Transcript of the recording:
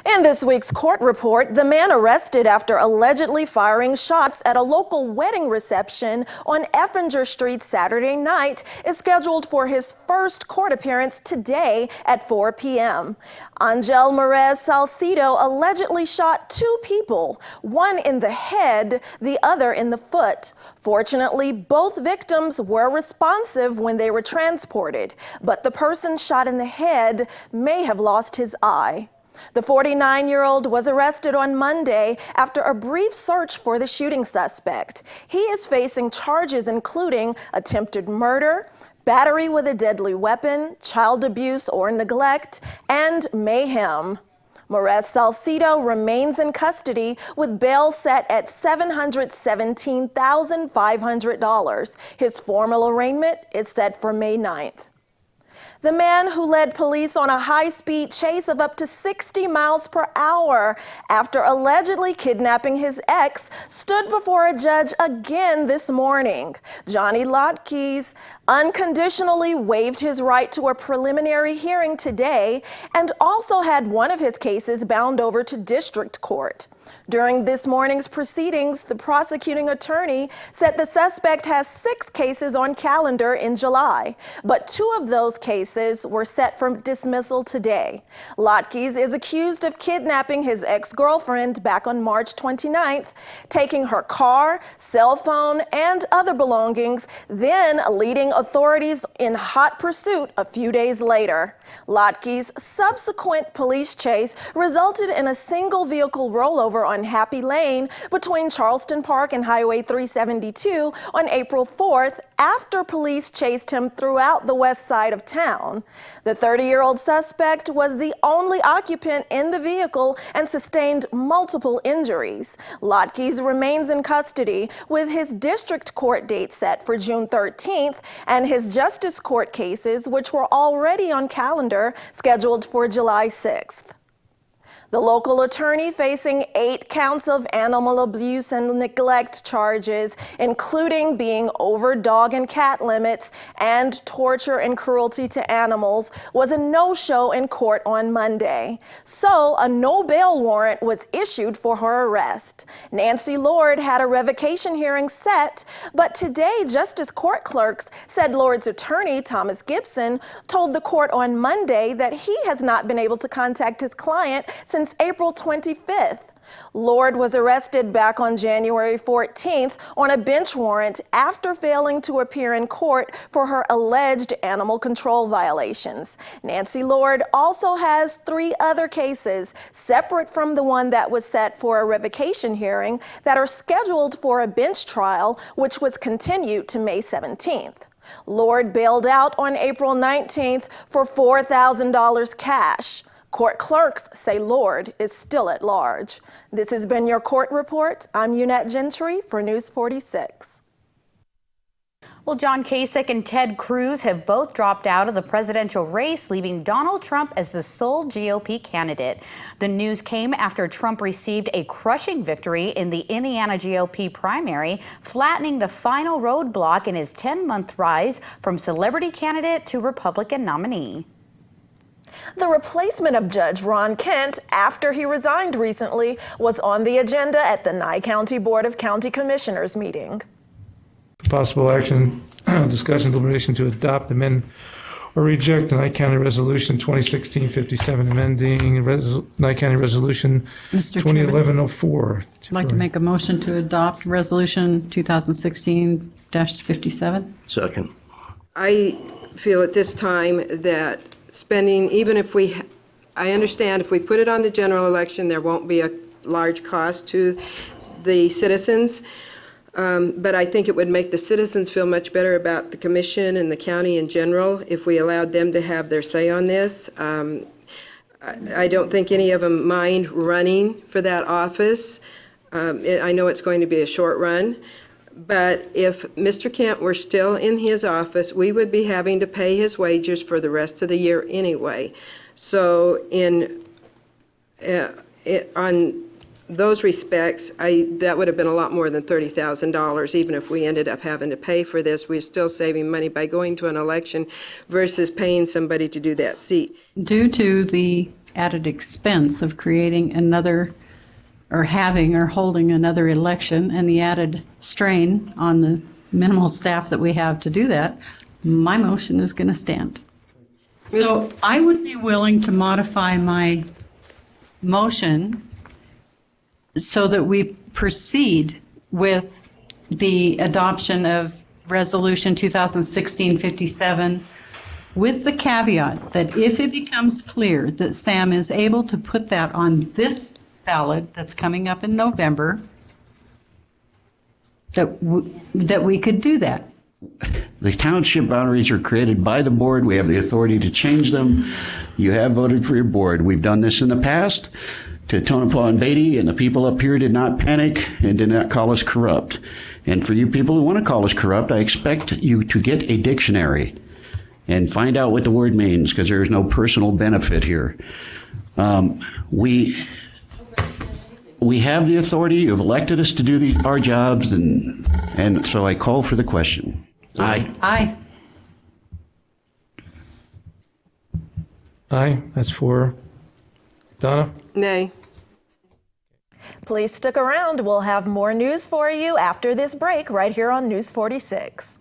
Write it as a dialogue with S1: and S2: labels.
S1: In this week's court report, the man arrested after allegedly firing shots at a local wedding reception on Effinger Street Saturday night is scheduled for his first court appearance today at 4 p.m. Angel Merez Salcido allegedly shot two people, one in the head, the other in the foot. Fortunately, both victims were responsive when they were transported, but the person shot in the head may have lost his eye. The 49-year-old was arrested on Monday after a brief search for the shooting suspect. He is facing charges including attempted murder, battery with a deadly weapon, child abuse or neglect, and mayhem. Merez Salcido remains in custody with bail set at $717,500. His formal arraignment is set for May 9th. The man who led police on a high-speed chase of up to 60 miles per hour after allegedly kidnapping his ex stood before a judge again this morning. Johnny Lotkeys unconditionally waived his right to a preliminary hearing today and also had one of his cases bound over to district court. During this morning's proceedings, the prosecuting attorney said the suspect has 6 cases on calendar in July, but 2 of those cases were set for dismissal today. Lotkeys is accused of kidnapping his ex-girlfriend back on March 29th, taking her car, cell phone, and other belongings, then leading authorities in hot pursuit a few days later. Lotkeys' subsequent police chase resulted in a single vehicle rollover on Happy Lane between Charleston Park and Highway 372 on April 4th after police chased him throughout the west side of town. The 30-year-old suspect was the only occupant in the vehicle and sustained multiple injuries. Lotkeys remains in custody with his district court date set for June 13th and his justice court cases, which were already on calendar, scheduled for July 6th. The local attorney facing 8 counts of animal abuse and neglect charges, including being over dog and cat limits and torture and cruelty to animals, was a no-show in court on Monday. So a no bail warrant was issued for her arrest. Nancy Lord had a revocation hearing set, but today Justice Court clerks said Lord's attorney, Thomas Gibson, told the court on Monday that he has not been able to contact his client since April 25th. Lord was arrested back on January 14th on a bench warrant after failing to appear in court for her alleged animal control violations. Nancy Lord also has 3 other cases separate from the one that was set for a revocation hearing that are scheduled for a bench trial, which was continued to May 17th. Lord bailed out on April 19th for $4,000 cash. Court clerks say Lord is still at large. This has been your court report. I'm Eunette Gentry for News 46.
S2: Well, John Kasich and Ted Cruz have both dropped out of the presidential race, leaving Donald Trump as the sole GOP candidate. The news came after Trump received a crushing victory in the Indiana GOP primary, flattening the final roadblock in his 10-month rise from celebrity candidate to Republican nominee.
S1: The replacement of Judge Ron Kent, after he resigned recently, was on the agenda at the Nye County Board of County Commissioners meeting.
S3: Possible action, discussion, deliberation to adopt, amend, or reject the Nye County Resolution 2016-57, amending Nye County Resolution 2011-04.
S4: I'd like to make a motion to adopt Resolution 2016-57.
S5: Second.
S6: I feel at this time that spending, even if I understand if we put it on the general election, there won't be a large cost to the citizens. But I think it would make the citizens feel much better about the commission and the county in general if we allowed them to have their say on this. I don't think any of them mind running for that office. I know it's going to be a short run. But if Mr. Kent were still in his office, we would be having to pay his wages for the rest of the year anyway. So on those respects, that would have been a lot more than $30,000, even if we ended up having to pay for this. We're still saving money by going to an election versus paying somebody to do that seat.
S4: Due to the added expense of creating another, or having or holding another election, and the added strain on the minimal staff that we have to do that, my motion is going to stand. So I would be willing to modify my motion so that we proceed with the adoption of Resolution 2016-57 with the caveat that if it becomes clear that Sam is able to put that on this ballot that's coming up in November, that we could do that.
S5: The township boundaries are created by the board. We have the authority to change them. You have voted for your board. We've done this in the past to Tonopah and Beatty, and the people up here did not panic and did not call us corrupt. And for you people who want to call us corrupt, I expect you to get a dictionary and find out what the word means, because there is no personal benefit here. We have the authority. You've elected us to do our jobs, and so I call for the question. Aye.
S4: Aye.
S3: Aye, that's 4. Donna?
S6: Nay.
S1: Please stick around. We'll have more news for you after this break right here on News 46.